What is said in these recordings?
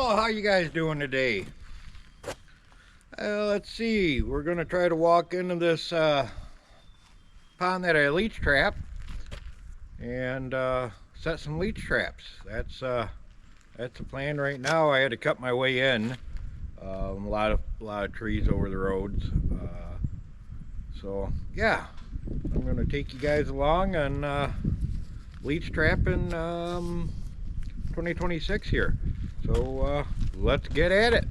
Well, how you guys doing today? Let's see. We're going to try to walk into this pond that I leech trap and set some leech traps. That's the plan right now. I had to cut my way in. A lot of trees over the roads. So yeah, I'm going to take you guys along on leech trapping 2026 here. So let's get at it.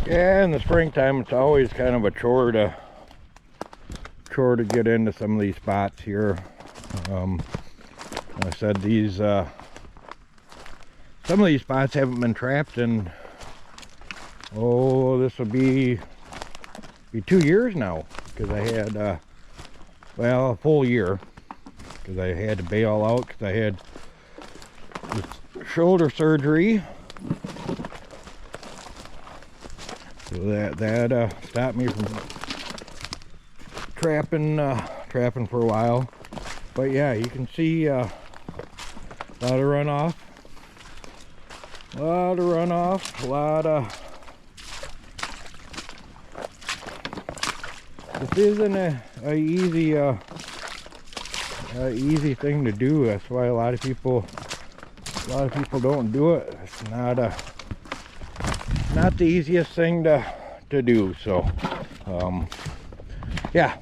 Yeah, in the springtime it's always kind of a chore to get into some of these spots here. I said these some of these spots haven't been trapped in, oh, this will be 2 years now, because I had well, a full year, because I had to bail out because I had shoulder surgery. So that stopped me from trapping for a while. But yeah, you can see a lot of runoff, this isn't a easy thing to do. That's why a lot of people don't do it. It's not the easiest thing to do. So yeah.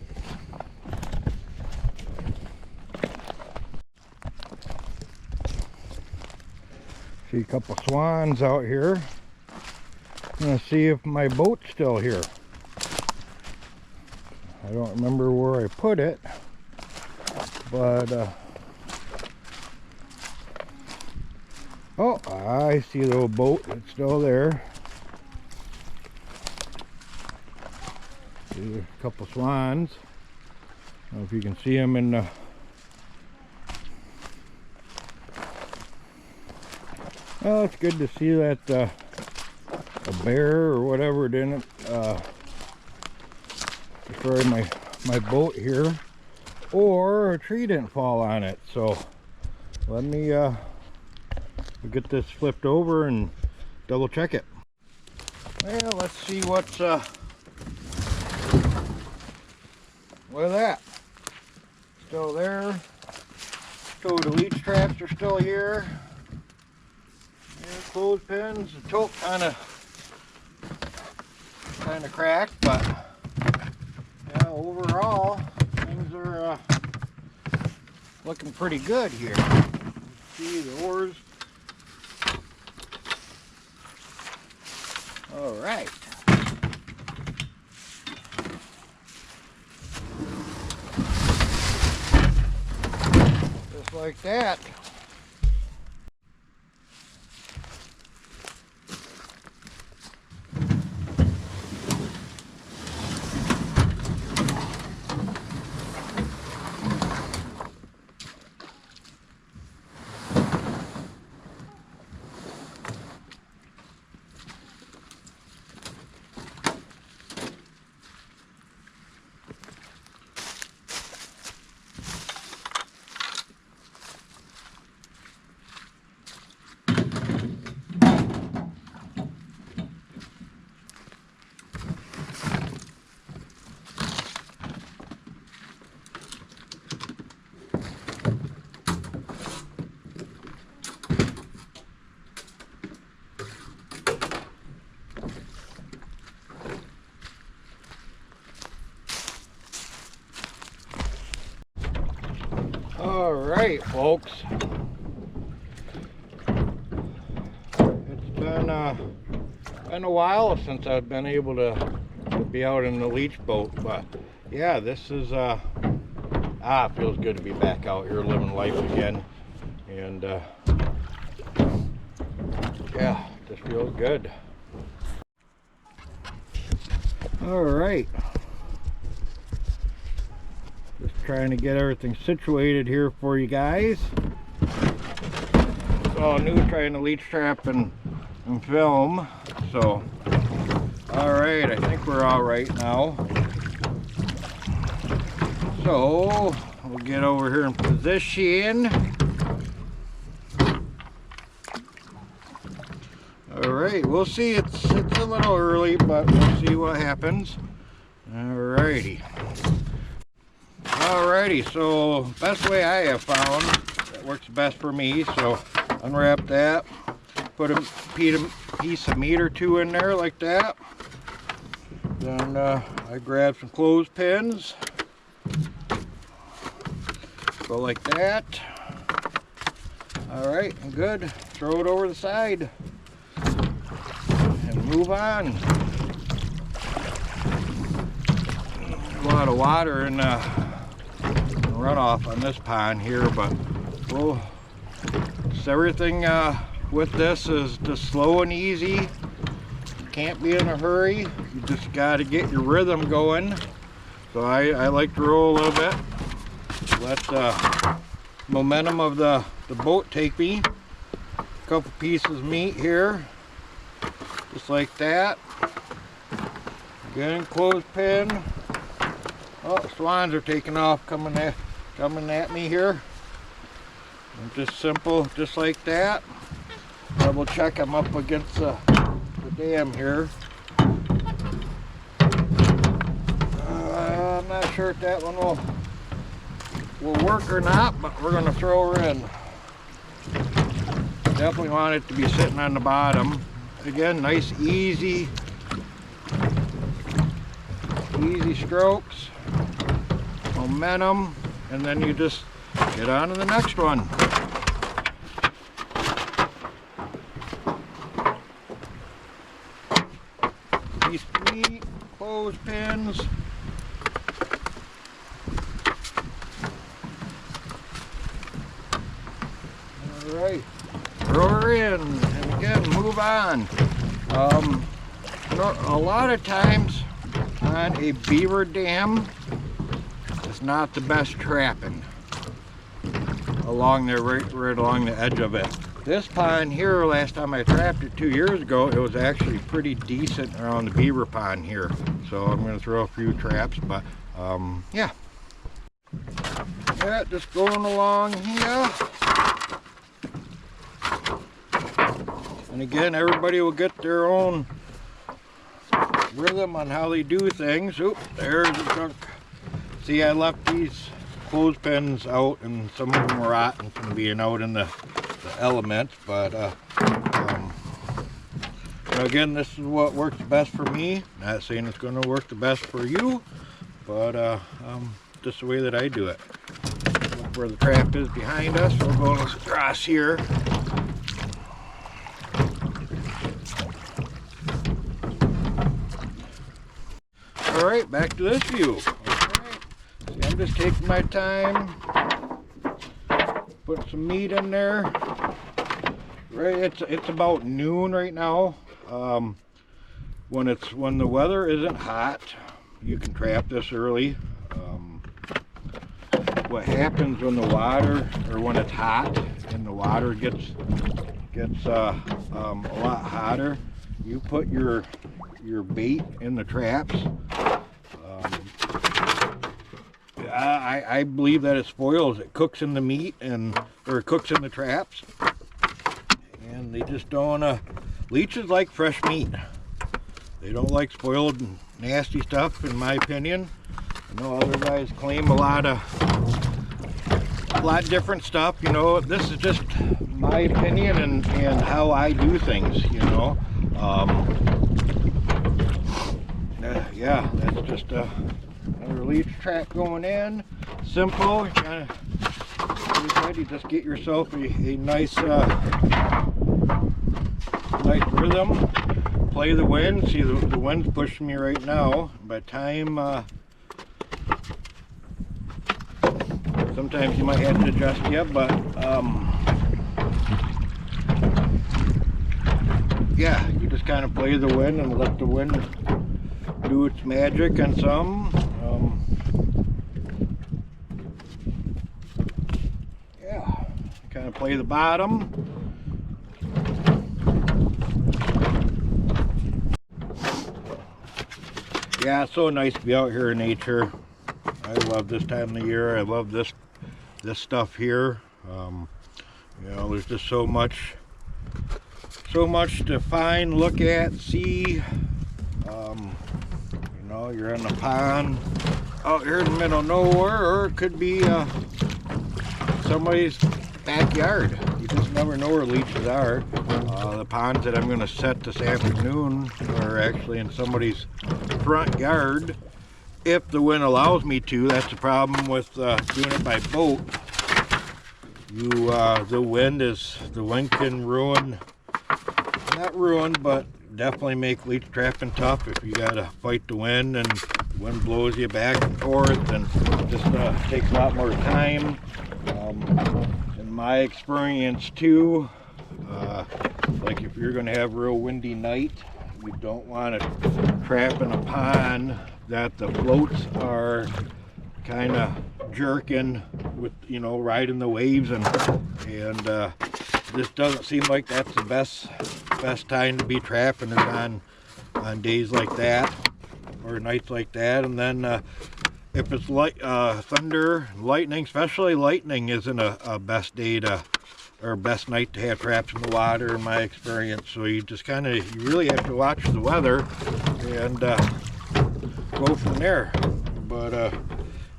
See a couple swans out here. I'm gonna see if my boat's still here. I don't remember where I put it, but oh, I see the little boat. It's still there. See a couple swans. I don't know if you can see them in the well, it's good to see that a bear or whatever didn't destroy my boat here, or a tree didn't fall on it. So let me get this flipped over and double check it. Well, let's see what's with that. Still there. So the leech traps are still here. Yeah, clothespins. The tote kind of cracked, but yeah, overall things are looking pretty good here. See the oars. All right. Just like that. Alright, folks, it's been a while since I've been able to be out in the leech boat, but yeah, this is it feels good to be back out here living life again, and yeah, just feels good. Alright, just trying to get everything situated here for you guys. It's all new trying to leech trap and film. So alright, I think we're all right now. So we'll get over here in position. Alright, we'll see. It's a little early, but we'll see what happens. Alrighty. Alrighty, so best way I have found that works best for me. So unwrap that, put a piece of meat or two in there like that. Then I grab some clothespins. Go like that. Alright, good. Throw it over the side and move on. A lot of water in the runoff on this pond here, but we'll, so everything with this is just slow and easy. You can't be in a hurry. You just got to get your rhythm going. So I like to roll a little bit. Let the momentum of the boat take me. A couple pieces of meat here, just like that. Again, clothespin. Oh, swans are taking off, coming at me here. And just simple, just like that. Double check them up against the dam here. I'm not sure if that one will work or not, but we're going to throw her in. Definitely want it to be sitting on the bottom. Again, nice easy strokes, momentum, and then you just get on to the next one. Piece of meat, clothespins. Alright, throw her in, and again, move on. A lot of times on a beaver dam, it's not the best trapping along there, right along the edge of it. This pond here, last time I trapped it 2 years ago, it was actually pretty decent around the beaver pond here. So I'm going to throw a few traps, but yeah. Yeah, just going along here. And again, everybody will get their own rhythm on how they do things. Oop, there's a chunk. See, I left these clothespins out, and some of them were rotten from being out in the elements. But again, this is what works best for me. Not saying it's going to work the best for you, but just the way that I do it. Look where the trap is behind us. We're going across here. Alright, back to this view. Alright, see, I'm just taking my time, putting some meat in there. Right, it's about noon right now. When the weather isn't hot, you can trap this early. What happens when the water, or when it's hot and the water gets a lot hotter, you put your bait in the traps. I believe that it spoils. It cooks in the meat, or it cooks in the traps, and they just don't. Leeches like fresh meat. They don't like spoiled and nasty stuff, in my opinion. I know other guys claim a lot different stuff. You know, this is just my opinion and how I do things. You know. Yeah, that's just another leech trap going in. Simple. You just get yourself a nice nice rhythm. Play the wind. See, the wind's pushing me right now. By the time sometimes you might have to adjust you, but yeah, you just kind of play the wind and let the wind do its magic on some. Yeah, kind of play the bottom. Yeah, it's so nice to be out here in nature. I love this time of the year. I love this stuff here. You know, there's just so much so much to find, look at, see. You know, you're in a pond out here in the middle of nowhere, or it could be somebody's backyard. You just never know where leeches are. The ponds that I'm going to set this afternoon are actually in somebody's front yard, if the wind allows me to. That's the problem with doing it by boat. The wind can ruin, not ruin, but definitely make leech trapping tough if you gotta fight the wind and the wind blows you back and forth, and just takes a lot more time. In my experience too, like if you're gonna have a real windy night, you don't want to trap in a pond that the floats are kind of jerking with, you know, riding the waves, and this doesn't seem like that's the best time to be trapping is on days like that or nights like that. And then if it's like thunder, lightning, especially lightning, isn't a best day to, or best night to have traps in the water in my experience. So you just kind of, you really have to watch the weather and go from there. But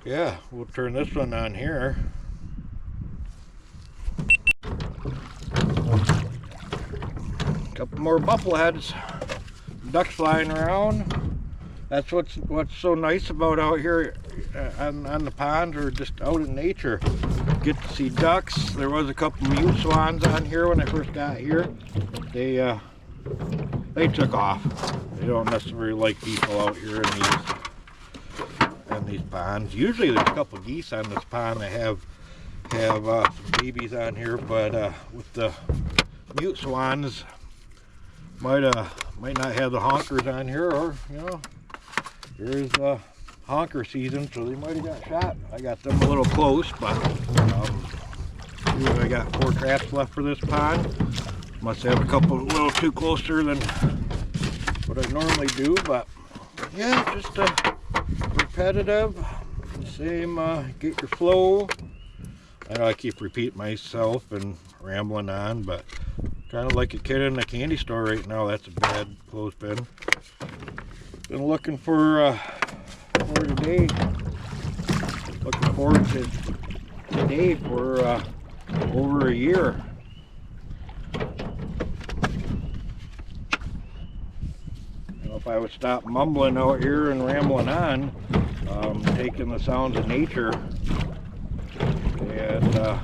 yeah, we'll turn this one on here. Couple more buffleheads, ducks flying around. That's what's so nice about out here on the pond, or just out in nature. Get to see ducks. There was a couple mute swans on here when I first got here. They took off. They don't necessarily like people out here in these ponds. Usually there's a couple geese on this pond that have some babies on here, but with the mute swans, might not have the honkers on here, or you know, here's honker season, so they might have got shot. I got them a little close, but I got 4 traps left for this pond. Must have a couple a little too closer than what I normally do, but yeah, just repetitive, same, get your flow. I know I keep repeating myself and rambling on, but kind of like a kid in a candy store right now. That's a bad clothespin. Been looking for today. Looking forward to today for over a year. You know, if I would stop mumbling out here and rambling on, taking the sounds of nature, and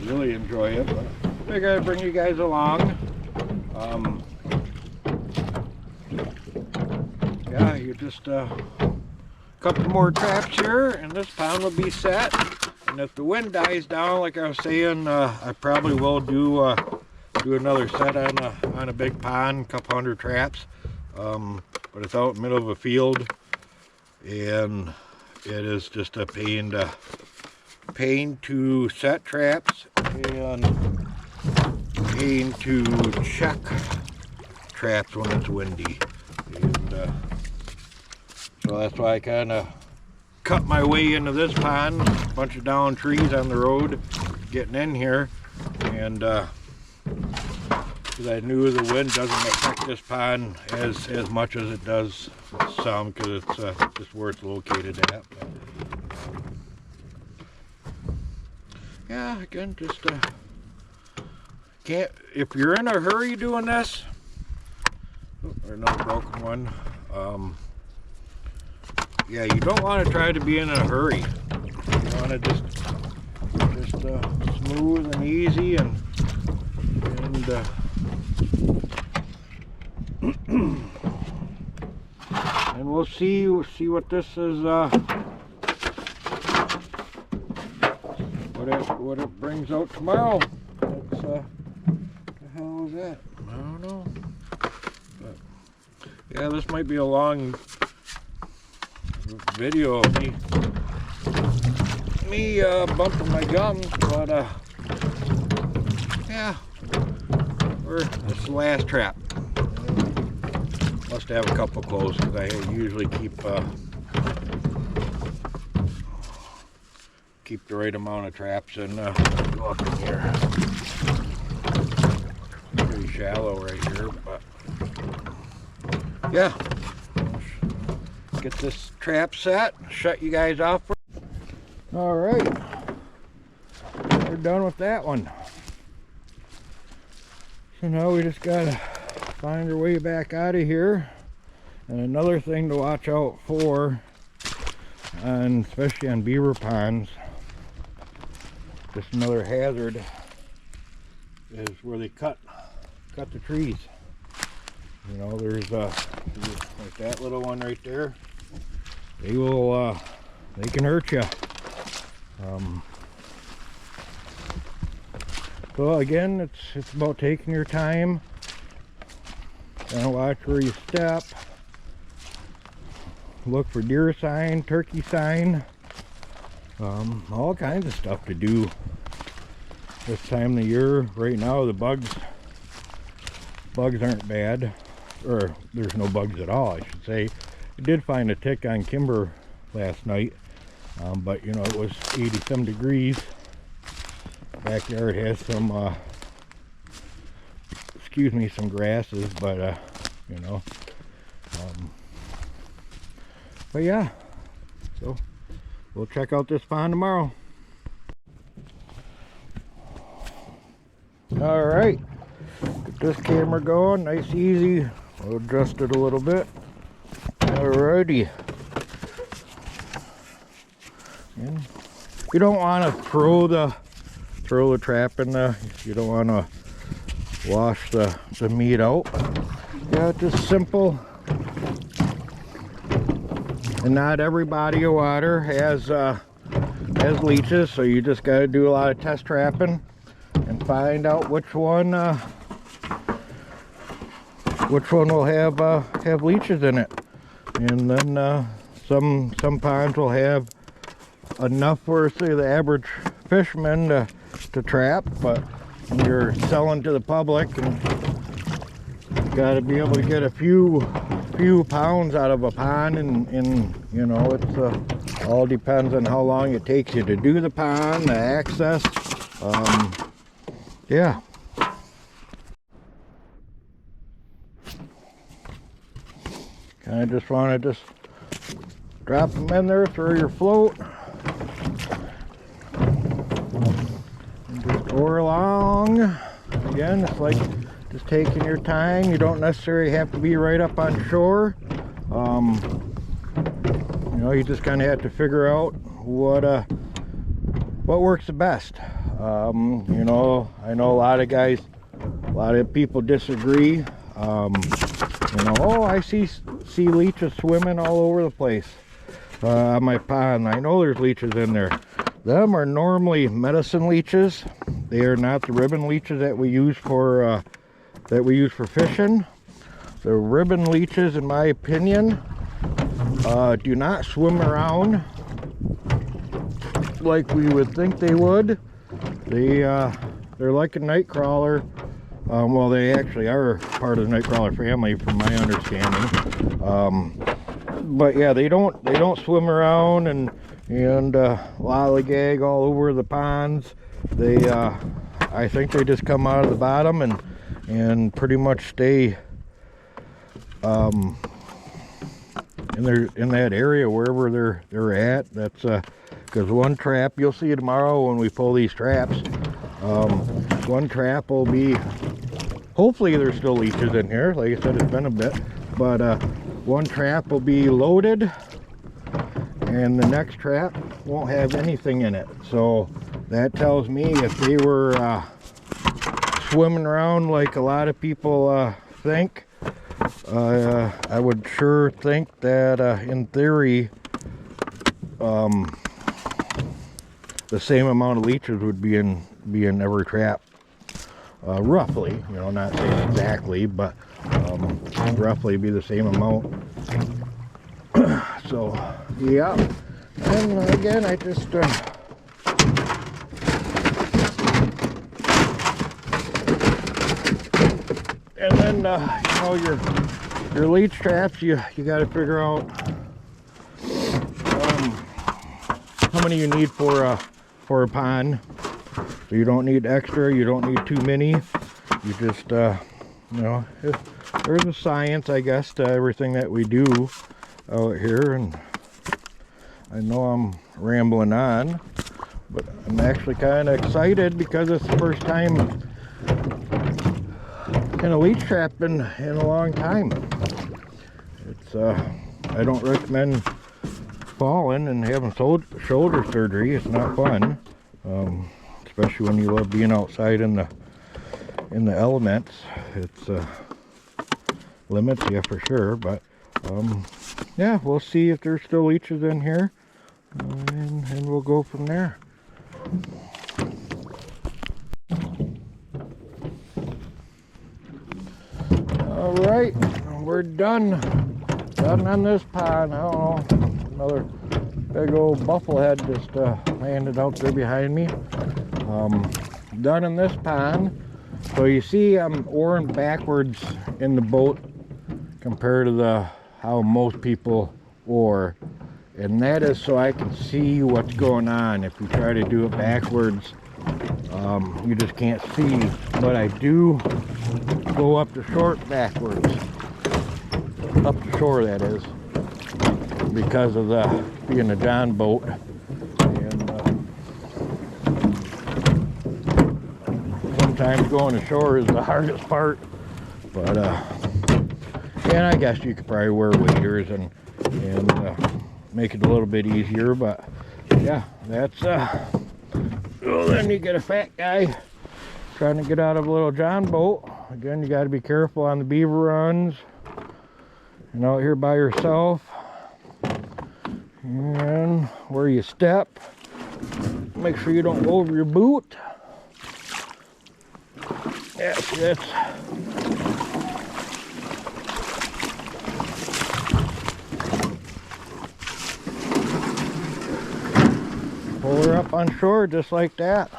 really enjoy it. But I figured I'd bring you guys along. Yeah, you just a couple more traps here, and this pond will be set. And if the wind dies down, like I was saying, I probably will do another set on a big pond, a couple hundred traps. But it's out in the middle of a field, and it is just a pain to set traps and pain to check traps when it's windy. And so that's why I kind of cut my way into this pond. A bunch of down trees on the road getting in here, and because I knew the wind doesn't affect this pond as much as it does some, because it's just where it's located at. But, yeah, again, just can't, if you're in a hurry doing this. Oh, there's another broken one. Yeah, you don't want to try to be in a hurry. You want to just smooth and easy, and and we'll see what this is, what it brings out tomorrow. That's the hell is that? I don't know. But yeah, this might be a long video of me bumping my gums, but yeah, this is the last trap. Must have a couple close, because I usually keep the right amount of traps, and go up in here. shallow right here, but yeah. Get this trap set, shut you guys off. All right, we're done with that one. So now we just gotta find our way back out of here. And another thing to watch out for, and especially on beaver ponds, just another hazard, is where they cut the trees. You know, there's like that little one right there. They will they can hurt you. So again, it's about taking your time and watch where you step. Look for deer sign, turkey sign, all kinds of stuff to do this time of the year. Right now the bugs aren't bad, or there's no bugs at all, I should say. I did find a tick on Kimber last night, but you know, it was 80 some degrees. Backyard has some excuse me, some grasses, but you know, but yeah, so we'll check out this pond tomorrow. All right, get this camera going, nice, easy. We'll adjust it a little bit. Alrighty. And you don't want to throw the trap in the. You don't want to wash the meat out. Yeah, just simple. And not every body of water has leeches, so you just got to do a lot of test trapping and find out which one will have leeches in it. And then some ponds will have enough for, say, the average fisherman to trap, but when you're selling to the public, and you got to be able to get a few pounds out of a pond, and you know, it's all depends on how long it takes you to do the pond, the access. Yeah. I just want to drop them in there, throw your float, and just oar along. Again, it's like just taking your time. You don't necessarily have to be right up on shore. You know, you just kind of have to figure out what works the best. You know, I know a lot of people disagree. You know, oh, I see leeches swimming all over the place on my pond. I know there's leeches in there. Them are normally medicine leeches. They are not the ribbon leeches that we use for fishing. The ribbon leeches, in my opinion, do not swim around like we would think they would. They're like a night crawler. Well, they actually are part of the nightcrawler family, from my understanding. But yeah, they don't swim around and lollygag all over the ponds. They, I think they just come out of the bottom and pretty much stay in that area wherever they're at. That's because one trap, you'll see tomorrow when we pull these traps. One trap will be, hopefully there's still leeches in here. Like I said, it's been a bit, but one trap will be loaded and the next trap won't have anything in it. So that tells me if they were swimming around like a lot of people think, I would sure think that in theory the same amount of leeches would be in every trap. Roughly, you know, not saying exactly, but roughly be the same amount. So yeah, and again, I just and then you know, your leech traps, you got to figure out how many you need for a pond. So you don't need extra, you don't need too many. You just You know, there's a science, I guess, to everything that we do out here, and I know I'm rambling on, but I'm actually kind of excited because it's the first time in a leech trap in a long time. It's I don't recommend falling and having shoulder surgery. It's not fun, especially when you love being outside in the elements. It's limits you for sure, but yeah, we'll see if there's still leeches in here, and we'll go from there. All right, we're done on this pond. I don't know, another big old bufflehead just landed out there behind me. Done in this pond. So you see I'm oaring backwards in the boat compared to how most people oar, and that is so I can see what's going on. If you try to do it backwards, you just can't see. But I do go up the shore backwards, up the shore, that is, because of being a John boat. And sometimes going ashore is the hardest part, but and I guess you could probably wear waders and make it a little bit easier. But yeah, that's well, then you get a fat guy trying to get out of a little John boat. Again, you got to be careful on the beaver runs and out here by yourself, and where you step, make sure you don't go over your boot. Yes. Pull her up on shore just like that.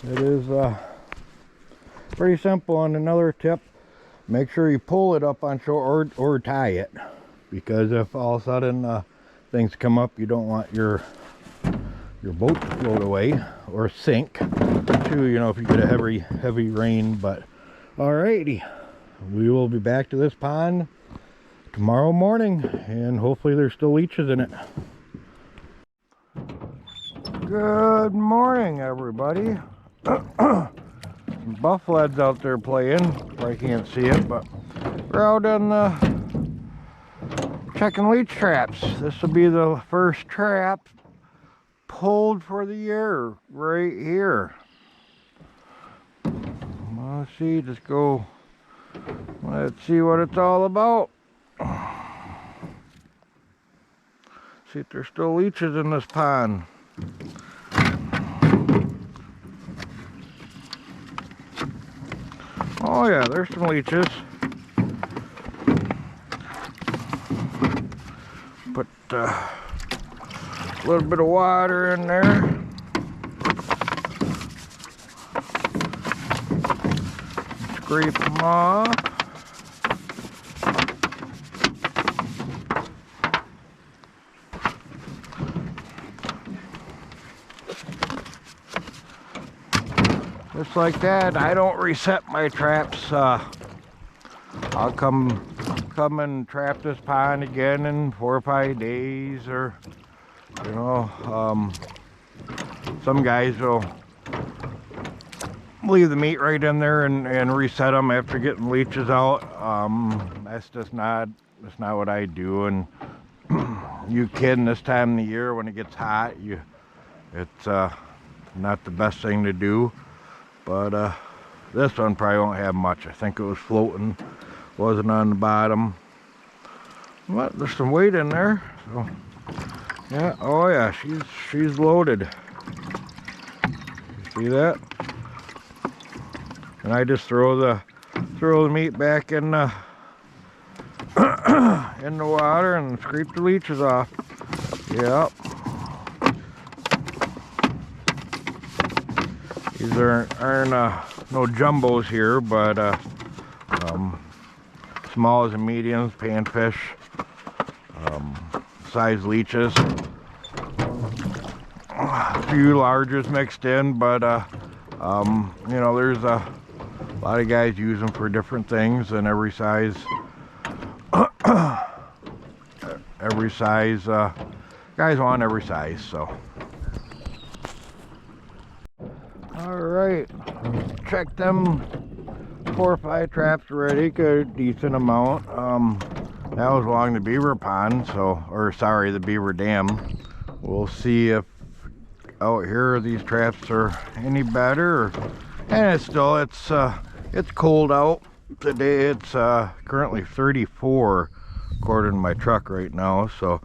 It is pretty simple. And another tip, make sure you pull it up on shore or tie it, because if all of a sudden things come up, you don't want your boat to float away or sink too, you know, if you get a heavy rain. But alrighty, we will be back to this pond tomorrow morning, and hopefully there's still leeches in it. Good morning, everybody. Buffleheads out there playing. Probably can't see it, but we're out on checking leech traps. This will be the first trap pulled for the year right here. Let's see, let's see what it's all about. See if there's still leeches in this pond. Oh yeah, there's some leeches. Put a little bit of water in there. Scrape them off. Just like that. I don't reset my traps. I'll come and trap this pond again in 4 or 5 days, or you know, some guys will leave the meat right in there and reset them after getting leeches out. That's not what I do. And you kidding, this time of the year when it gets hot, it's not the best thing to do. But this one probably won't have much. I think it was floating, wasn't on the bottom. But there's some weight in there. So yeah, oh yeah, she's loaded. You see that? And I just throw the meat back in the in the water and scrape the leeches off. Yep. These aren't no jumbos here, but smalls and mediums, panfish, size leeches. A few larges mixed in, but you know, there's A lot of guys use them for different things, and every size guys want every size. So all right, check them 4 or 5 traps already, a decent amount. That was along the beaver pond, so, or sorry, the beaver dam. We'll see if out here these traps are any better. And it's still, it's cold out today. It's currently 34 according to my truck right now. So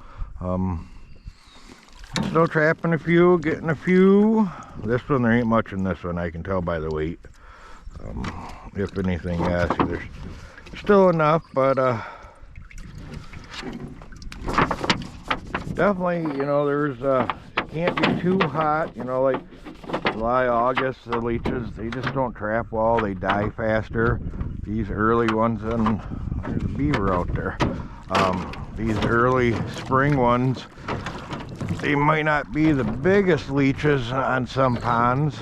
still trapping a few, getting a few. This one, there ain't much in this one, I can tell by the weight. If anything, yeah, see, there's still enough, but definitely, you know, there's it can't be too hot, you know, like July, August, the leeches, they just don't trap well, they die faster. These early ones, and there's a beaver out there. These early spring ones, they might not be the biggest leeches on some ponds.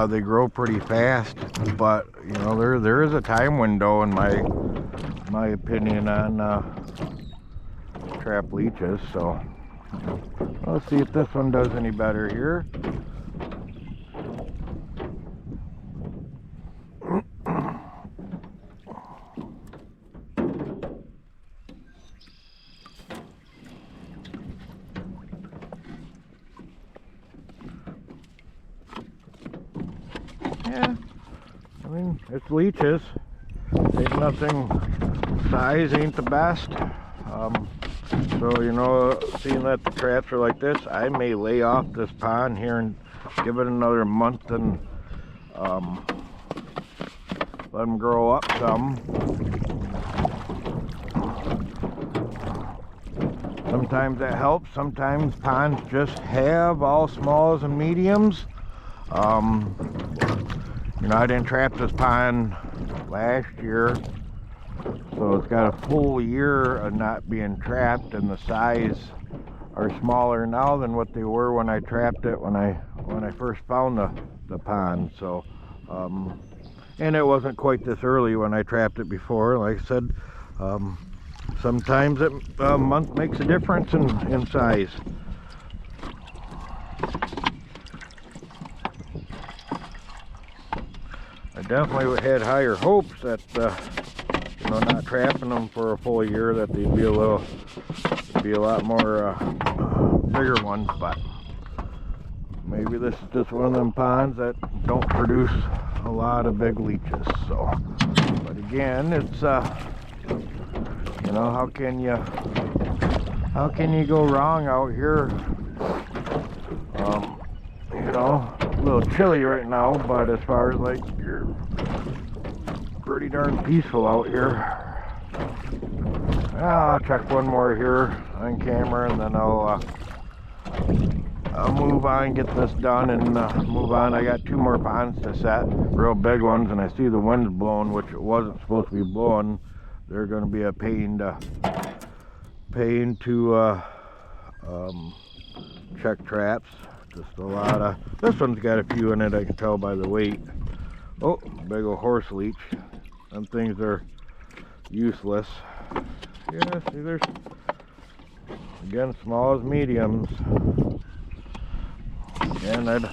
They grow pretty fast, but you know, there is a time window in my opinion on trap leeches. So let's see if this one does any better here. Yeah, I mean, it's leeches. Ain't nothing, size ain't the best. So, you know, seeing that the traps are like this, I may lay off this pond here and give it another month and let them grow up some. Sometimes that helps. Sometimes ponds just have all smalls and mediums. You know, I didn't trap this pond last year, so it's got a full year of not being trapped, and the size are smaller now than what they were when I trapped it when I first found the pond. So and it wasn't quite this early when I trapped it before. Like I said, sometimes a month makes a difference in size. I definitely had higher hopes that, you know, not trapping them for a full year, that they'd be a lot more bigger ones. But maybe this is just one of them ponds that don't produce a lot of big leeches. So, but again, it's you know, how can you go wrong out here? You know, a little chilly right now, but as far as like, you're pretty darn peaceful out here. I'll check one more here on camera, and then I'll move on, get this done, and move on. I got 2 more ponds to set, real big ones, and I see the wind's blowing, which it wasn't supposed to be blowing. They're going to be a pain to check traps. Just a lot of, this one's got a few in it, I can tell by the weight. Oh, big old horse leech. Them things are useless. Yeah, see, there's, again, small as mediums. And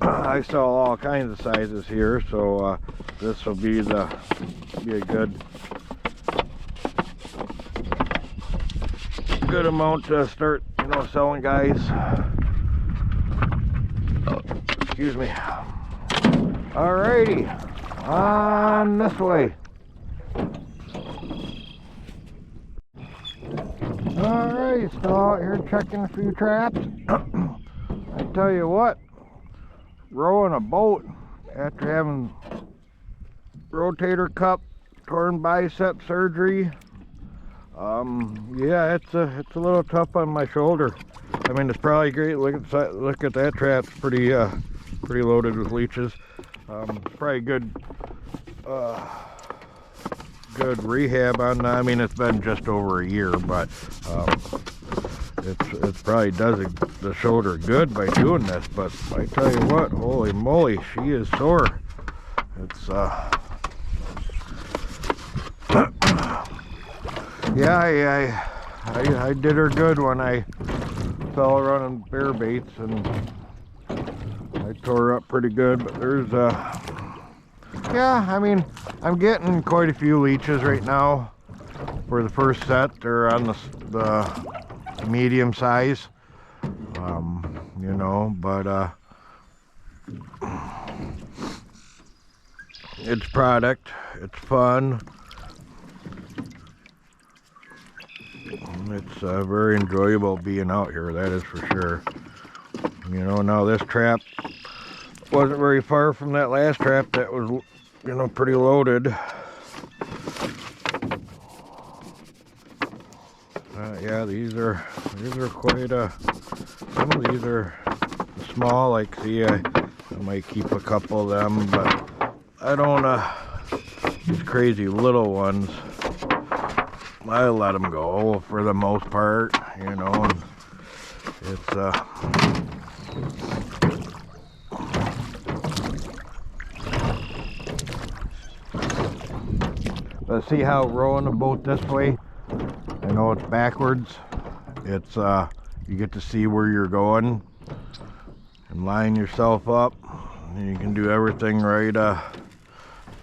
I sell all kinds of sizes here, so this will be a good amount to start, you know, selling guys. Excuse me. Alrighty, on this way. Alright, still out here checking a few traps. I tell you what, rowing a boat after having rotator cuff, torn bicep surgery, yeah, it's a little tough on my shoulder. I mean, it's probably great. Look at that trap, pretty loaded with leeches. It's probably good rehab on that. I mean, it's been just over a year, but it's probably does the shoulder good by doing this. But I tell you what, holy moly, she is sore. It's Yeah, I did her good when I fell running bear baits, and I tore her up pretty good. But there's yeah, I mean, I'm getting quite a few leeches right now for the first set. They're on the medium size, you know, but it's product, it's fun. It's very enjoyable being out here, that is for sure. You know, now this trap wasn't very far from that last trap that was, you know, pretty loaded. Yeah, these are quite some of these are small. Like, see, I might keep a couple of them, but I don't these crazy little ones, I let them go for the most part, you know. And it's but see how rowing a boat this way, I know it's backwards, it's you get to see where you're going and line yourself up, and you can do everything right,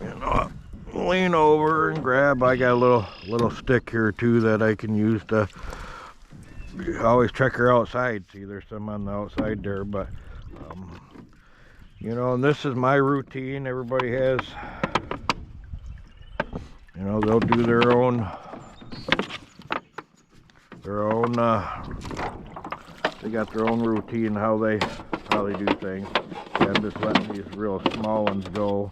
you know, lean over and grab. I got a little stick here too that I can use to always check her outside. See, there's some on the outside there, but you know, and this is my routine. Everybody has, you know, they'll do their own they got their own routine how they do things. Yeah, I'm just letting these real small ones go.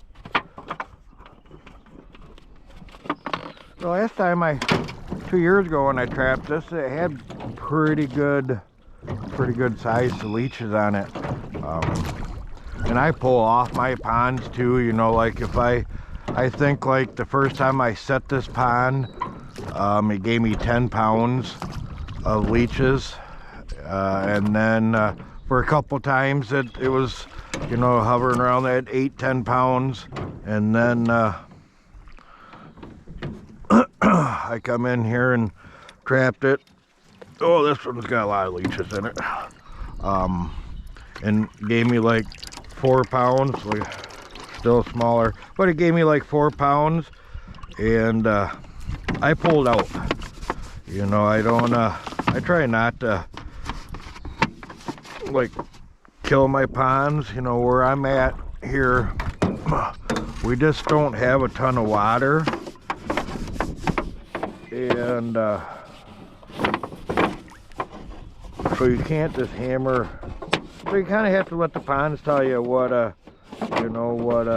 The last time 2 years ago when I trapped this, it had pretty good sized leeches on it. And I pull off my ponds too, you know, like if I think like the first time I set this pond, it gave me 10 pounds of leeches, and then for a couple times it was, you know, hovering around that 8-10 pounds, and then I come in here and trapped it. Oh, this one's got a lot of leeches in it, and gave me like 4 pounds, like still smaller, but it gave me like 4 pounds, and I pulled out. You know, I don't I try not to like kill my ponds. You know, where I'm at here, we just don't have a ton of water, and so you can't just hammer. So you kind of have to let the ponds tell you what you know, what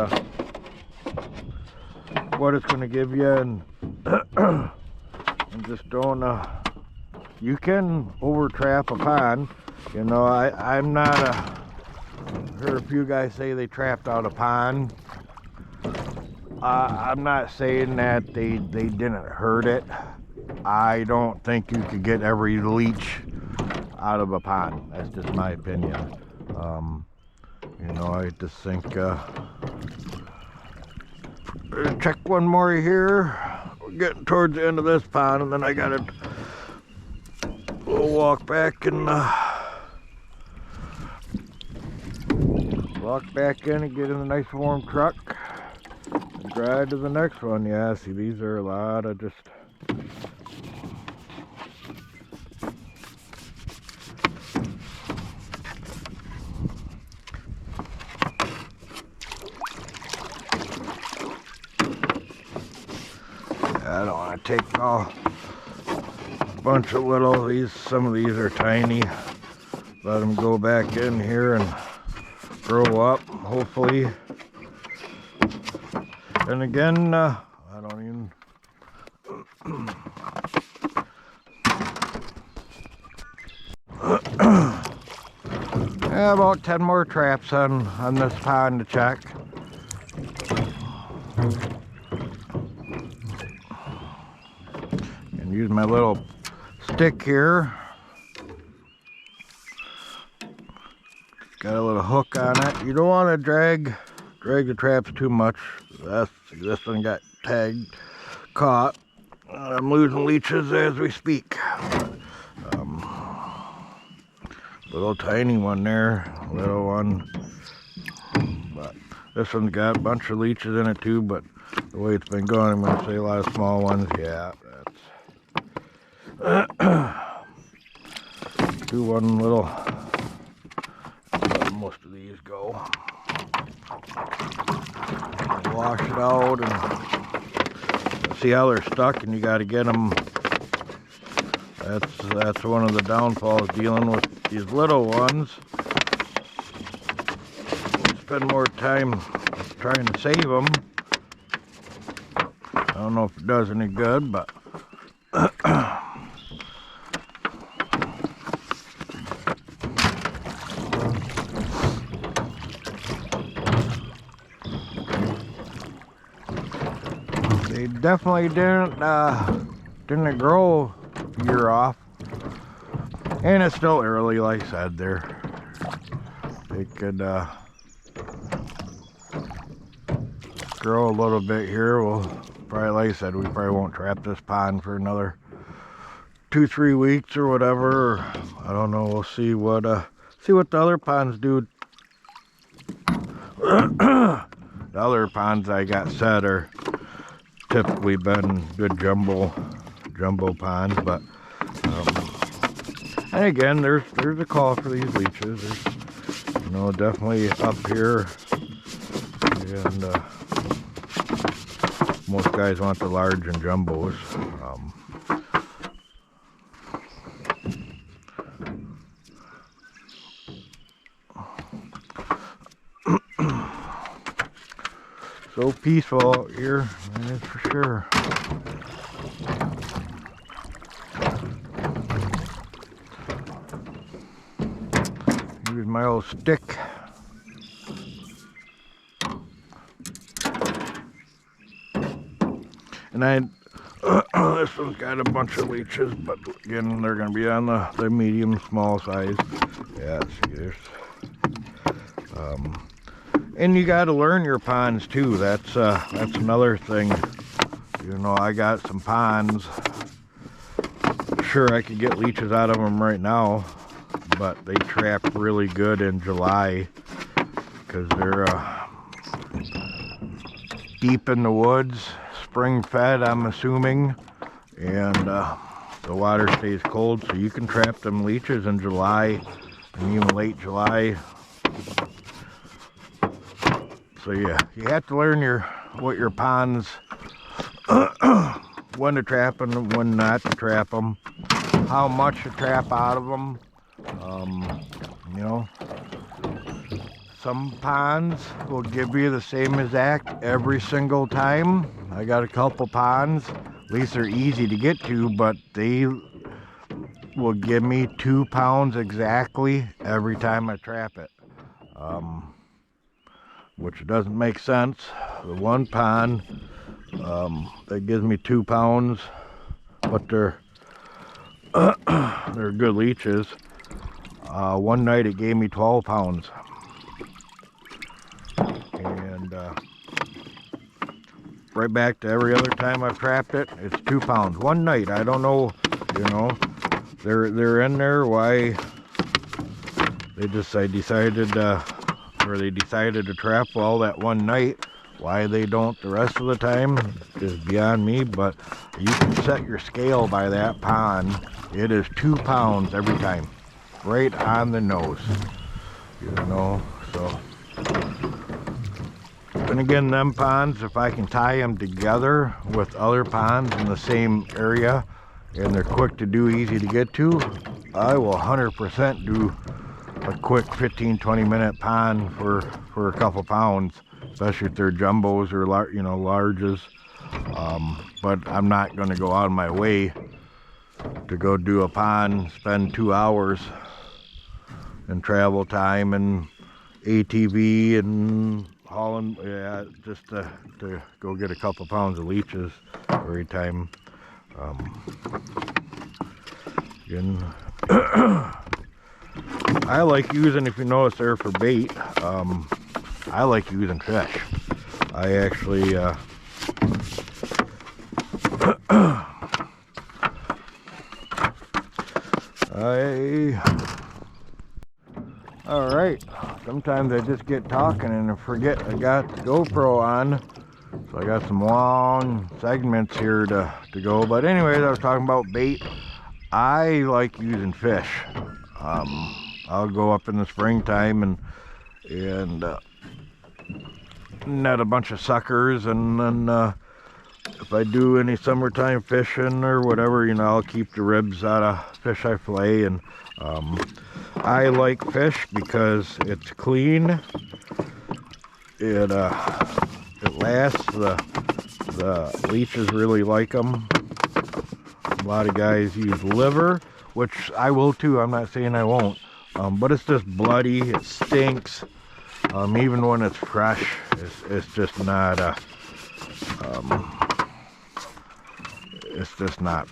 it's going to give you, and and just don't you can over trap a pond. You know, I'm not heard a few guys say they trapped out a pond. I'm not saying that they didn't hurt it. I don't think you could get every leech out of a pond. That's just my opinion. You know, I just think check one more here. We're getting towards the end of this pond, and then I gotta walk back and get in a nice warm truck and drive to the next one. Yeah, see, these are a lot of just I don't want to take a bunch of little, some of these are tiny. Let them go back in here and grow up, hopefully. And again, I don't even yeah, about 10 more traps on this pond to check. And use my little stick here. Got a little hook on it. You don't want to drag the traps too much. This one got caught. I'm losing leeches as we speak. Little tiny one there, little one. But this one's got a bunch of leeches in it too, but the way it's been going, I'm going to say a lot of small ones. Yeah, that's do one little. Most of these go. Wash it out and see how they're stuck, and you got to get them. That's one of the downfalls dealing with these little ones. Spend more time trying to save them. I don't know if it does any good, but they definitely didn't grow a year off, and it's still early, like I said. They could grow a little bit here. We'll probably, like I said, we probably won't trap this pond for another 2-3 weeks or whatever. I don't know. We'll see what the other ponds do. The other ponds I got set are typically been good jumbo ponds, but and again, there's a call for these leeches. There's, you know, definitely up here, and most guys want the large and jumbos. So peaceful out here, that is for sure. Here's my old stick. And this one's got a bunch of leeches, but again, they're going to be on the medium, small size. Yeah, see, there's and you got to learn your ponds too. That's another thing. You know, I got some ponds. Sure, I could get leeches out of them right now, but they trap really good in July because they're deep in the woods, spring fed, I'm assuming, and the water stays cold, so you can trap them leeches in July and even late July. So yeah, you have to learn what your ponds, when to trap them, when not to trap them, how much to trap out of them. You know, some ponds will give you the same exact every single time. I got a couple ponds, at least they're easy to get to, but they will give me 2 pounds exactly every time I trap it. Which doesn't make sense. The one pond that gives me 2 pounds, but they're good leeches. One night it gave me 12 pounds, and right back to every other time I've trapped it, it's 2 pounds. One night, I don't know, you know, they're in there. Why they decided to trap well that one night. Why they don't the rest of the time is beyond me, but you can set your scale by that pond. It is 2 pounds every time, right on the nose, you know. So, and again, them ponds, if I can tie them together with other ponds in the same area and they're quick to do, easy to get to, I will 100% do a quick 15-20 minute pond for a couple pounds, especially if they're jumbos or larges. But I'm not going to go out of my way to go do a pond, spend 2 hours and travel time and ATV and hauling, yeah, just to go get a couple pounds of leeches every time. Again, I like using, if you notice there for bait, I like using fish. I actually sometimes I just get talking and I forget I got the GoPro on. So I got some long segments here to go. But anyways, I was talking about bait. I like using fish. I'll go up in the springtime and net a bunch of suckers, and then if I do any summertime fishing or whatever, you know, I'll keep the ribs out of fish I fillet. And I like fish because it's clean. It lasts. The leeches really like them. A lot of guys use liver, which I will too. I'm not saying I won't. But it's just bloody. It stinks. Even when it's fresh, it's just not it's just not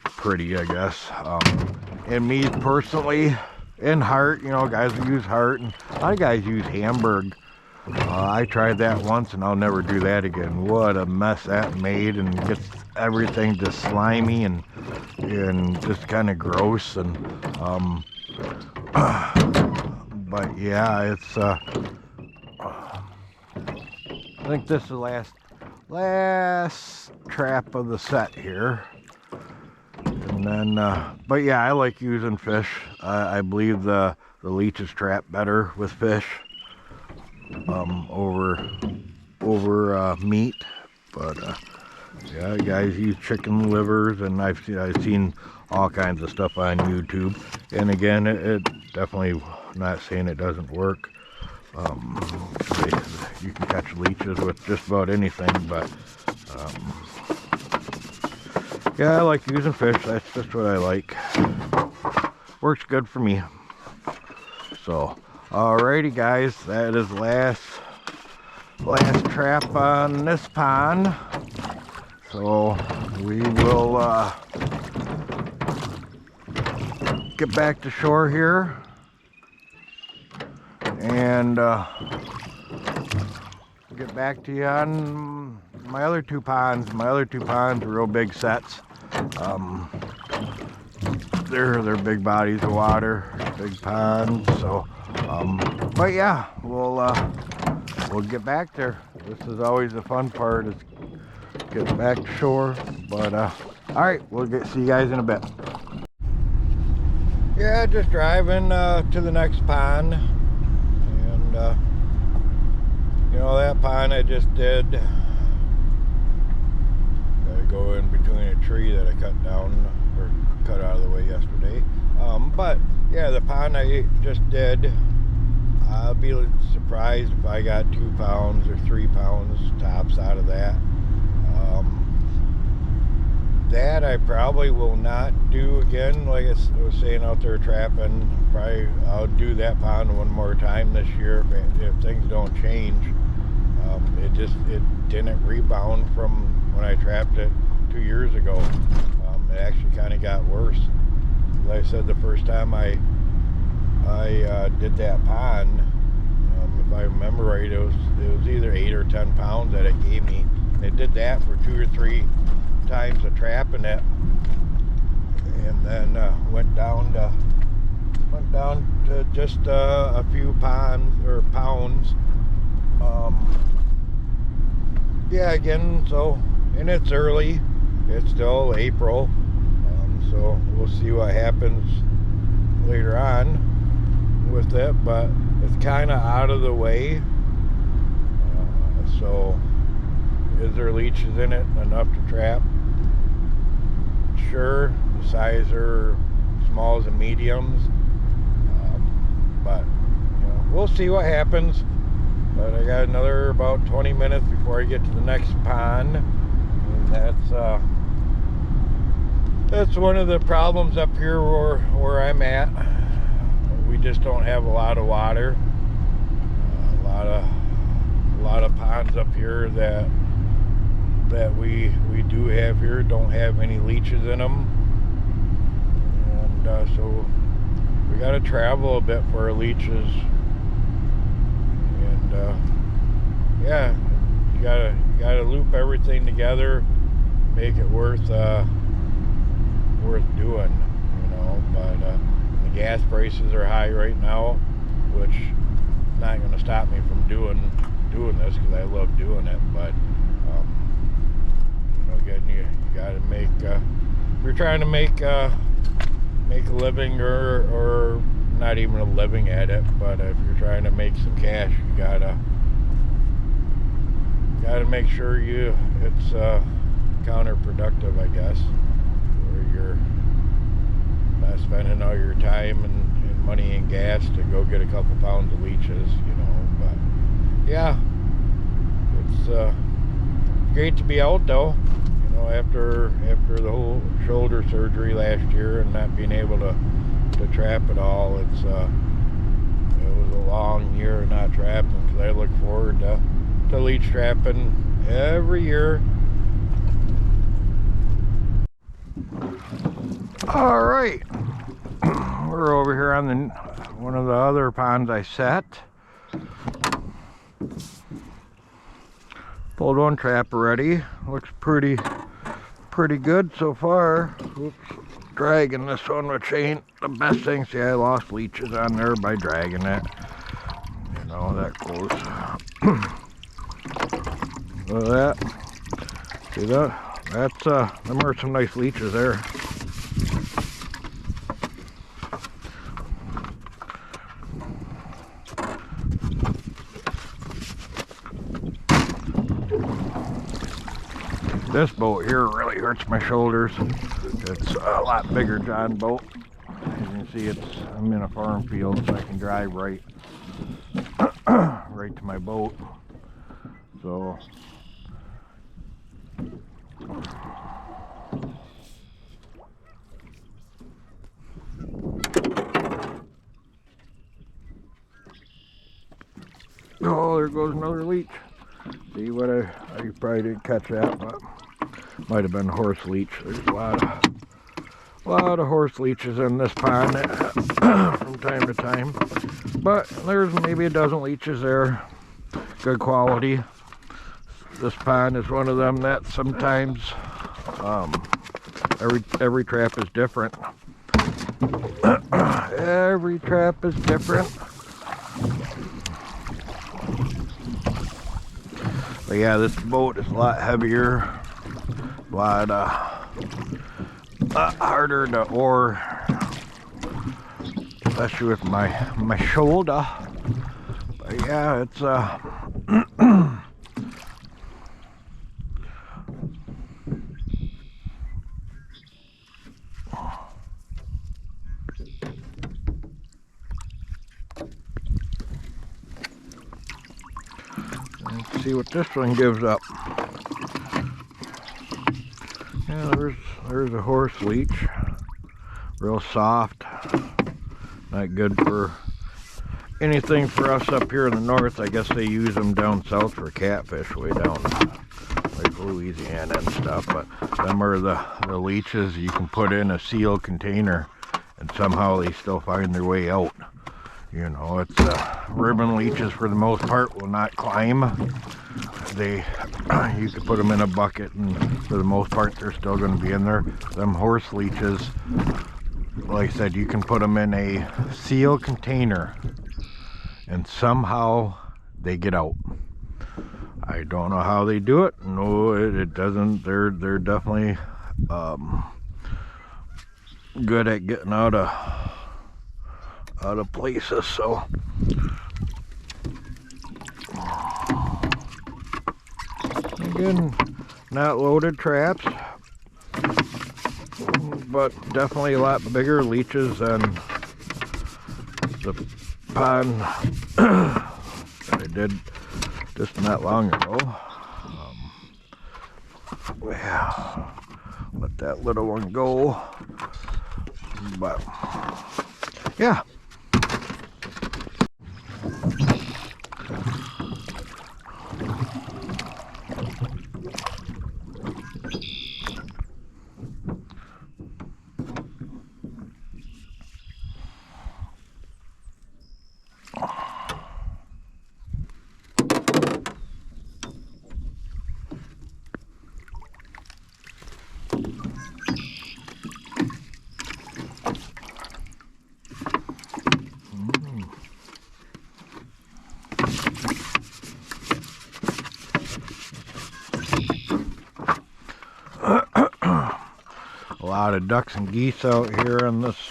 pretty, I guess. And me personally, and heart, you know, guys will use heart, and a lot of guys use Hamburg. I tried that once and I'll never do that again. What a mess that made, and gets everything just slimy and just kind of gross. And but yeah, it's I think this is the last trap of the set here. And then but yeah, I like using fish. I believe the leeches trap better with fish over meat. But yeah, guys use chicken livers, and I've seen all kinds of stuff on YouTube. And again, it definitely, not saying it doesn't work. You can catch leeches with just about anything, but yeah, I like using fish. That's just what I like. Works good for me. So alrighty guys, that is last trap on this pond. So we will get back to shore here, and get back to you on my other two ponds. My other two ponds are real big sets. They're big bodies of water, big ponds. So but yeah, we'll get back there. This is always the fun part, is getting back to shore. But all right, we'll see you guys in a bit. Yeah, just driving to the next pond, and you know, that pond I just did, gotta go in between a tree that I cut down, or cut out of the way yesterday. But yeah, the pond I just did, I'll be surprised if I got 2 pounds or 3 pounds tops out of that. That I probably will not do again. Like I was saying out there trapping, probably I'll do that pond one more time this year if things don't change. It didn't rebound from when I trapped it 2 years ago. It actually kind of got worse. Like I said, the first time I did that pond, if I remember right, it was either 8 or 10 pounds that it gave me. It did that for 2 or 3 times of trapping it, and then went down to just a few pounds. Yeah, again, so, and it's early, it's still April, so we'll see what happens later on with it, but it's kind of out of the way. So is there leeches in it enough to trap? Sure, the size are smalls and mediums, but you know, we'll see what happens. But I got another about 20 minutes before I get to the next pond, and that's one of the problems up here where I'm at. We just don't have a lot of water. A lot of ponds up here that we do have here don't have any leeches in them, and so we got to travel a bit for our leeches. And yeah, you gotta loop everything together, make it worth doing, you know. But the gas prices are high right now, which doing this because I love doing it. But you know, again, you got to make. If you're trying to make a living, or not even a living at it, but if you're trying to make some cash, you gotta make sure it's counterproductive, I guess, where you're not spending all your time and money and gas to go get a couple pounds of leeches, you know. But yeah, it's great to be out though, you know, after the whole shoulder surgery last year and not being able to trap at all. It was a long year of not trapping, because I look forward to leech trapping every year. All right, we're over here on one of the other ponds I set. Pulled one trap already. Looks pretty good so far. Oops, dragging this one, which ain't the best thing. See, I lost leeches on there by dragging it. You know, that goes. Look at that. See that? That's them are some nice leeches there. This boat here really hurts my shoulders. It's a lot bigger John boat. As you can see, I'm in a farm field, so I can drive right to my boat. So oh, there goes another leech. See what I probably didn't catch that, but might have been horse leech. There's a lot of horse leeches in this pond from time to time, but there's maybe a dozen leeches there. Good quality. This pond is one of them that sometimes every trap is different. Every trap is different. But yeah, this boat is a lot heavier, a lot harder to oar, especially with my shoulder. But yeah, it's let's see what this one gives up. Yeah, there's a horse leech. Real soft. Not good for anything for us up here in the north. I guess they use them down south for catfish, way down like Louisiana and stuff. But them are the leeches you can put in a sealed container, and somehow they still find their way out. You know, it's ribbon leeches for the most part will not climb. You could put them in a bucket, and for the most part they're still going to be in there. Them horse leeches, like I said, you can put them in a sealed container and somehow they get out. I don't know how they do it. No, it doesn't. They're definitely good at getting out of places. So again, not loaded traps, but definitely a lot bigger leeches than the pond that I did just not long ago. Yeah, let that little one go. But yeah. lot of ducks and geese out here on this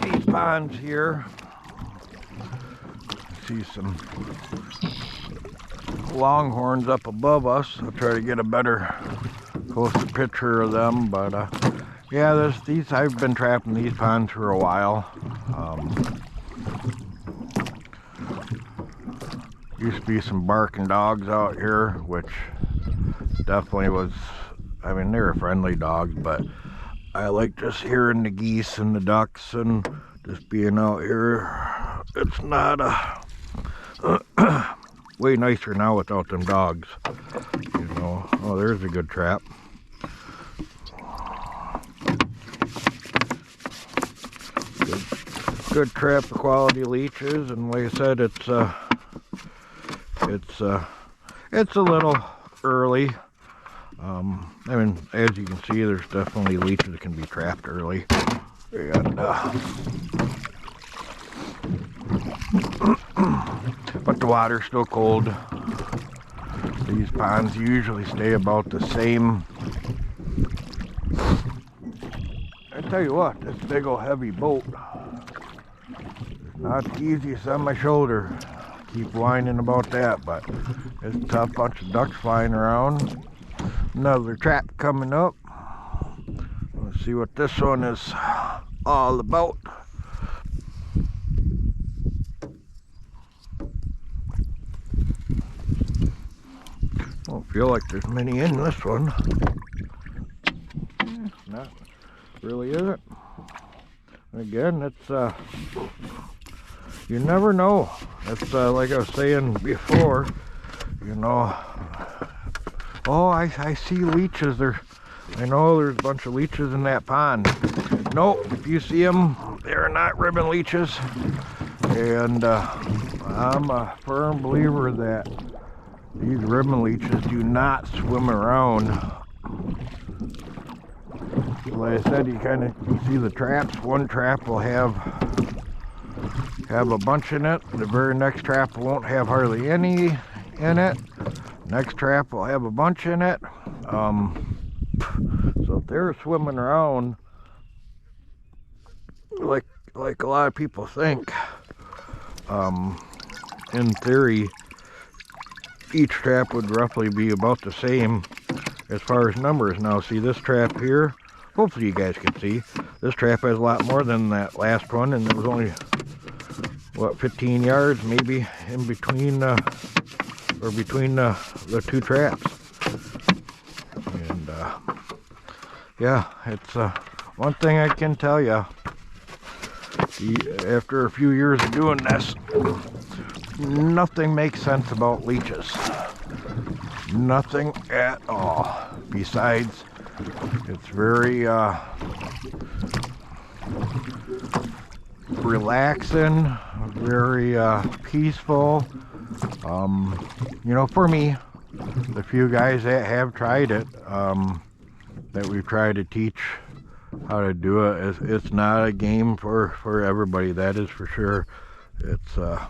these ponds here. See some longhorns up above us. I'll try to get a better closer picture of them, but yeah, these I've been trapping these ponds for a while. Used to be some barking dogs out here, which definitely was, I mean, they were friendly dogs, but I like just hearing the geese and the ducks and just being out here. It's not way nicer now without them dogs, you know. Oh, there's a good trap. Good trap of quality leeches, and like I said, it's a little early. I mean, as you can see, there's definitely leeches that can be trapped early. And, but the water's still cold. These ponds usually stay about the same. I tell you what, this big old heavy boat is not the easiest on my shoulder. Keep whining about that, but it's a tough bunch of ducks flying around. Another trap coming up. Let's see what this one is all about. Don't feel like there's many in this one. Not really, is it? Again, it's you never know. It's like I was saying before, you know. Oh, I see leeches there. I know there's a bunch of leeches in that pond. Nope, if you see them, they're not ribbon leeches. And I'm a firm believer that these ribbon leeches do not swim around. Like I said, you kind of can see the traps. One trap will have a bunch in it. The very next trap won't have hardly any in it. Next trap will have a bunch in it. So if they're swimming around like a lot of people think, in theory, each trap would roughly be about the same as far as numbers. Now, see this trap here? Hopefully you guys can see. This trap has a lot more than that last one, and it was only, what, 15 yards maybe in between, or between the two traps. And yeah, it's one thing I can tell you. After a few years of doing this, nothing makes sense about leeches. Nothing at all. Besides, it's very relaxing, very peaceful. You know, for me, the few guys that have tried it, that we've tried to teach how to do it, it's not a game for everybody, that is for sure. It's oh,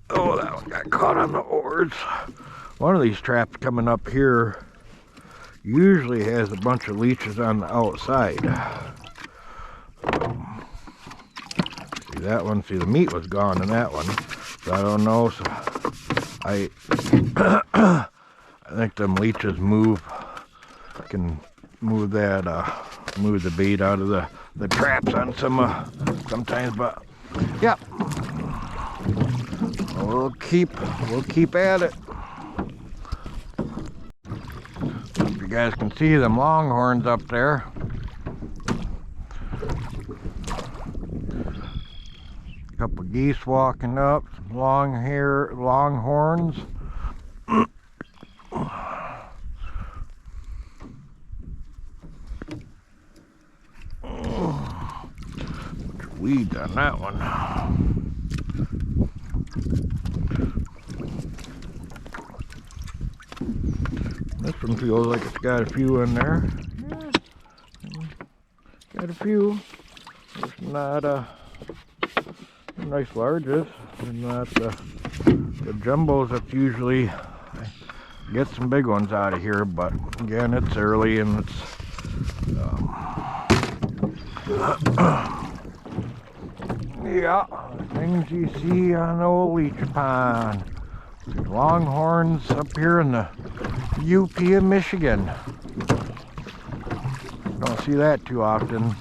that one got caught on the oars. One of these traps coming up here usually has a bunch of leeches on the outside. See that one? See, the meat was gone in that one, so I don't know. So I think them leeches can move that move the bait out of the traps on sometimes, but yeah, we'll keep at it. If you guys can see them longhorns up there. A couple geese walking up, some longhorns. Weeds on that one. This one feels like it's got a few in there. Yeah, got a few. It's not nice larges. They're not the jumbos that's usually get some big ones out of here, but again, it's early and it's yeah, things you see on the old leech pond. Longhorns up here in the UP of Michigan. Don't see that too often.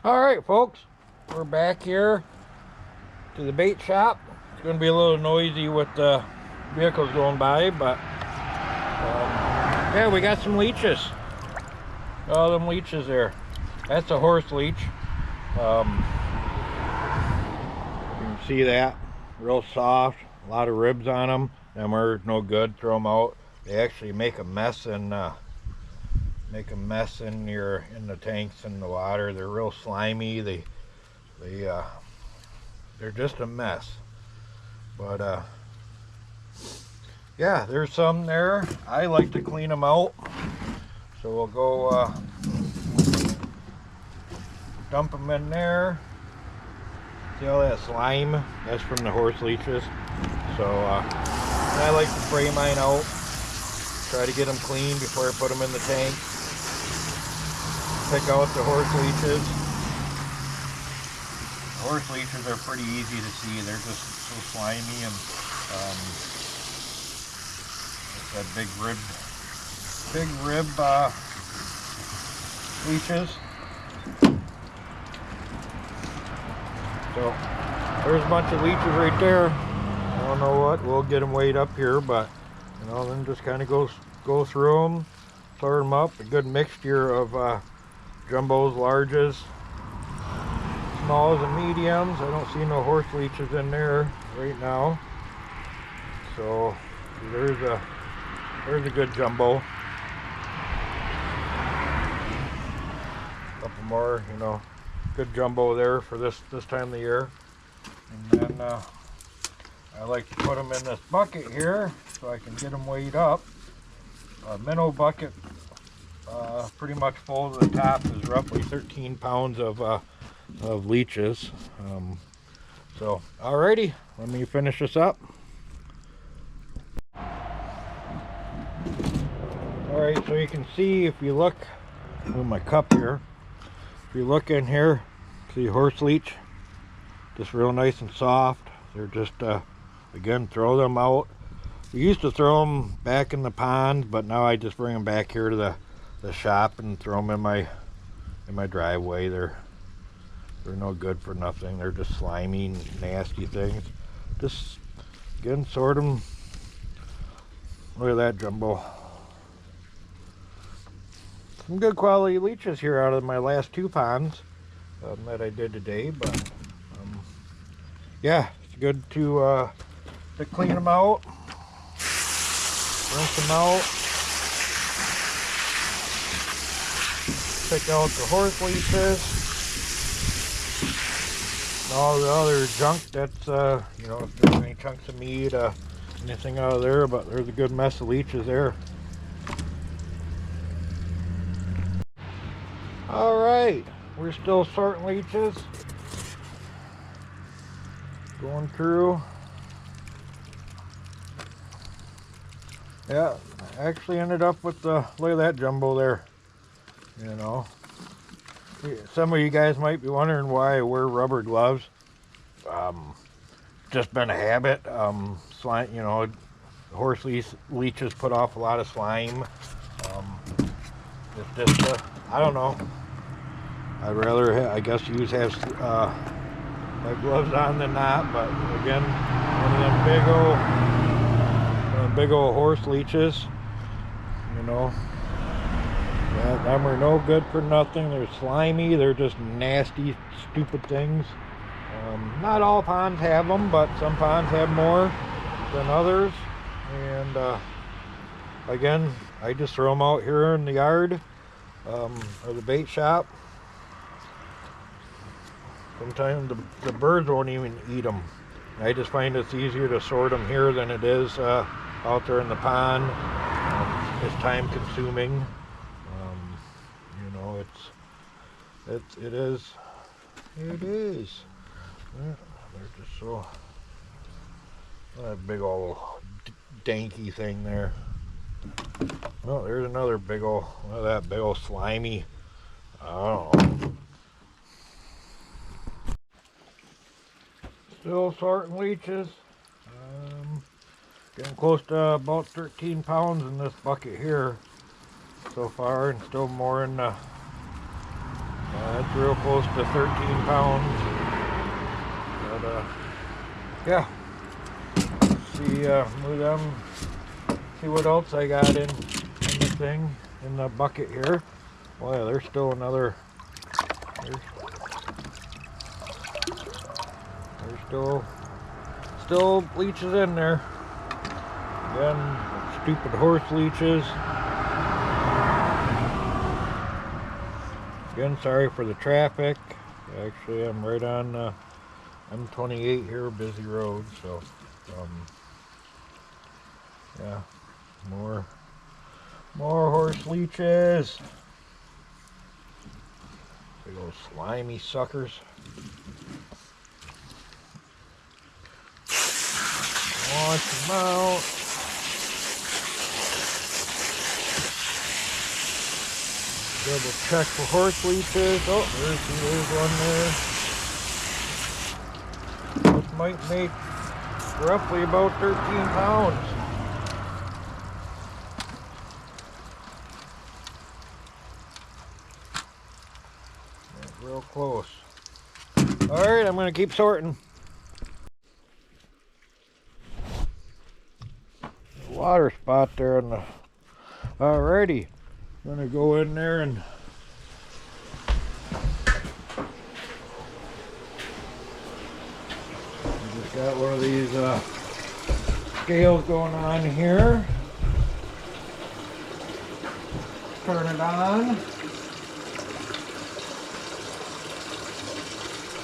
Alright folks, we're back here to the bait shop. It's going to be a little noisy with the vehicles going by, but yeah, we got some leeches. All them leeches there. That's a horse leech. You can see that. Real soft, a lot of ribs on them. Them are no good, throw them out. They actually make a mess in in the tanks and the water. They're real slimy. They're just a mess. But yeah, there's some there. I like to clean them out, so we'll go dump them in there. See all that slime? That's from the horse leeches. So I like to spray mine out. Try to get them clean before I put them in the tank. Pick out the horse leeches. The horse leeches are pretty easy to see. They're just so slimy, and that big rib leeches. So there's a bunch of leeches right there. I don't know what. We'll get them weighed up here, but you know, then just kind of go through them, sort them up. A good mixture of jumbos, larges, smalls, and mediums. I don't see no horse leeches in there right now. So there's a good jumbo. Couple more, you know, good jumbo there for this time of the year. And then I like to put them in this bucket here so I can get them weighed up. A minnow bucket, pretty much full to the top, is roughly 13 pounds of leeches. So alrighty, let me finish this up. Alright, so you can see, if you look with my cup here, if you look in here, see horse leech, just real nice and soft. They're just again, throw them out. We used to throw them back in the pond, but now I just bring them back here to the shop and throw them in my driveway. They're no good for nothing. They're just slimy, nasty things. Just again, sort them. Look at that jumbo. Some good quality leeches here out of my last two ponds that I did today, but yeah, it's good to clean them out, rinse them out, pick out the horse leeches, and all the other junk that's, you know, if there's any chunks of meat, anything out of there, but there's a good mess of leeches there. Alright, we're still sorting leeches. Going through. Yeah, I actually ended up with the, look at that jumbo there. You know, some of you guys might be wondering why I wear rubber gloves. Just been a habit. Slime, you know, horse leeches put off a lot of slime. It's just, I don't know. I'd rather, I guess, have my gloves on than not. But again, one of them big old horse leeches. You know, yeah, them are no good for nothing. They're slimy. They're just nasty, stupid things. Not all ponds have them, but some ponds have more than others. And again, I just throw them out here in the yard or the bait shop. Sometimes the birds won't even eat them. I just find it's easier to sort them here than it is out there in the pond. It's time consuming. You know, it is. Yeah, they're just so, that big old danky thing there. Oh, there's another big old, look at that big old slimy. I don't know. Still sorting leeches. Getting close to about 13 pounds in this bucket here so far, and still more in the, that's real close to 13 pounds. But yeah, see, move them, see what else I got in the thing, in the bucket here. Well, yeah, there's still another, there's still leeches in there. Again, stupid horse leeches. Again, sorry for the traffic. Actually, I'm right on M28 here, busy road, so yeah, more horse leeches. Big old slimy suckers. Launch them out. Double check for horse leeches. Oh, there's one there. This might make roughly about 13 pounds. That's real close. Alright, I'm going to keep sorting. Water spot there on the... Alrighty. I'm going to go in there and just got one of these scales going on here. Turn it on.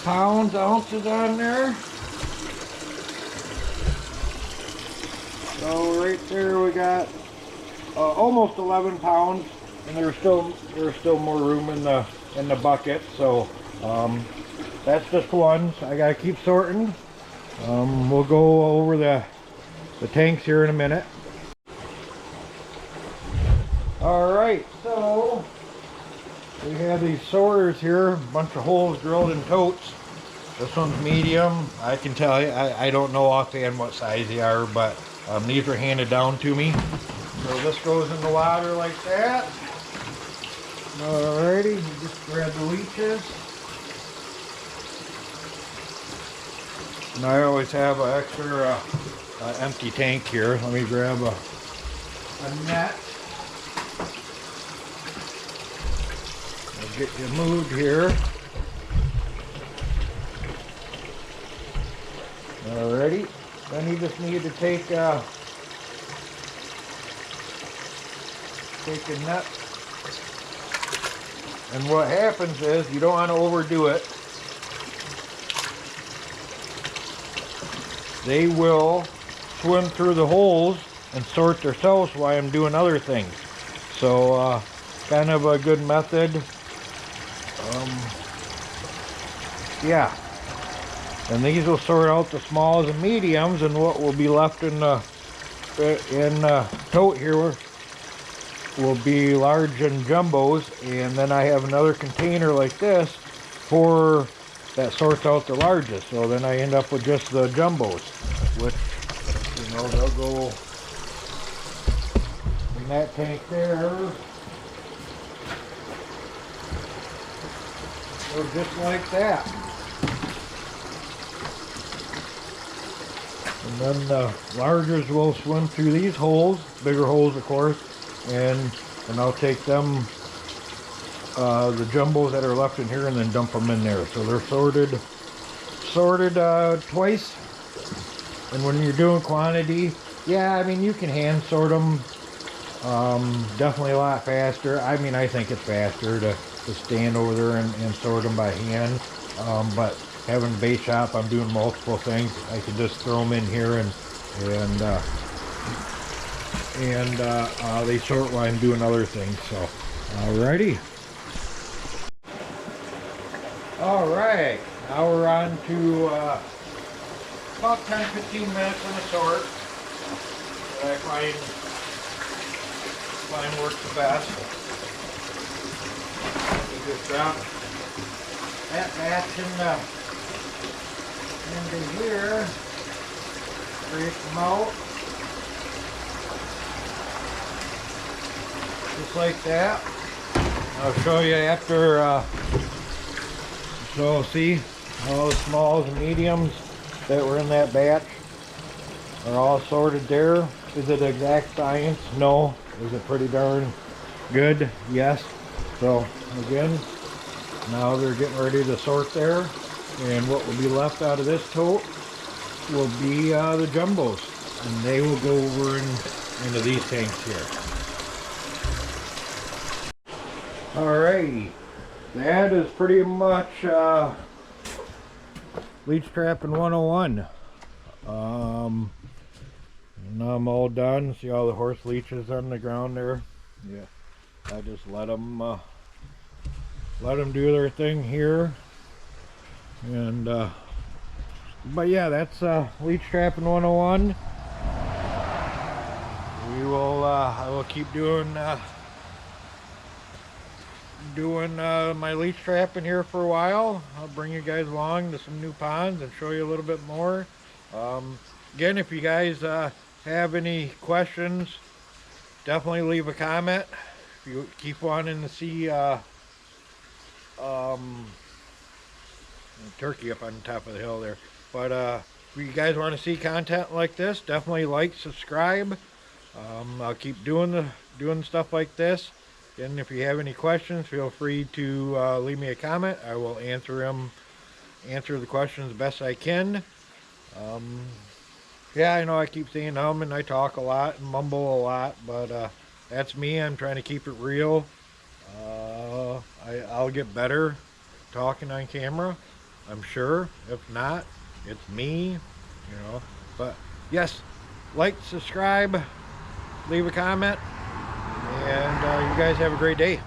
Pounds, ounces on there. So right there we got almost 11 pounds, and there's still more room in the bucket. So that's just one. So I gotta keep sorting. We'll go over the tanks here in a minute. All right, so we have these sorters here, a bunch of holes drilled in totes. This one's medium. I can tell you, I don't know offhand what size they are, but these were handed down to me. So this goes in the water like that. Alrighty, you just grab the leeches. And I always have an extra empty tank here. Let me grab a net. I'll get you moved here. Alrighty, then you just need to take a net, and what happens is you don't want to overdo it. They will swim through the holes and sort themselves while I'm doing other things. So kind of a good method. Yeah. And these will sort out the smalls and mediums, and what will be left in the tote here will be large and jumbos. And then I have another container like this that sorts out the largest. So then I end up with just the jumbos, which, you know, they'll go in that tank there. Or just like that. And then the largers will swim through these holes, bigger holes of course, and I'll take them, the jumbos that are left in here, and then dump them in there. So they're sorted twice. And when you're doing quantity, yeah, I mean, you can hand sort them, definitely a lot faster. I mean, I think it's faster to stand over there and sort them by hand, but having a bait shop, I'm doing multiple things. I can just throw them in here and they sort while I'm doing other things. So, alrighty. Alright, Now we're on to about 10-15 minutes on the sort that I find works the best. We just drop that batch into here, scrape them out, just like that. I'll show you after. So see, all the smalls and mediums that were in that batch are all sorted there. Is it exact science? No. Is it pretty darn good? Yes. So again, now they're getting ready to sort there, and what will be left out of this tote will be the jumbos, and they will go over into these tanks here. Alrighty, that is pretty much leech trapping 101. Now I'm all done. See all the horse leeches on the ground there? Yeah, I just let them do their thing here, and but yeah, that's leech trapping 101. I will keep doing my leech trapping here for a while. I'll bring you guys along to some new ponds and show you a little bit more. Again, if you guys have any questions, definitely leave a comment. If you keep wanting to see turkey up on the top of the hill there, but if you guys want to see content like this, definitely like, subscribe. I'll keep doing stuff like this. And if you have any questions, feel free to leave me a comment. I will answer the questions the best I can. Yeah, I know I keep saying and I talk a lot and mumble a lot, but that's me. I'm trying to keep it real. I'll get better talking on camera, I'm sure. If not, it's me, you know. But yes, like, subscribe, leave a comment, and you guys have a great day.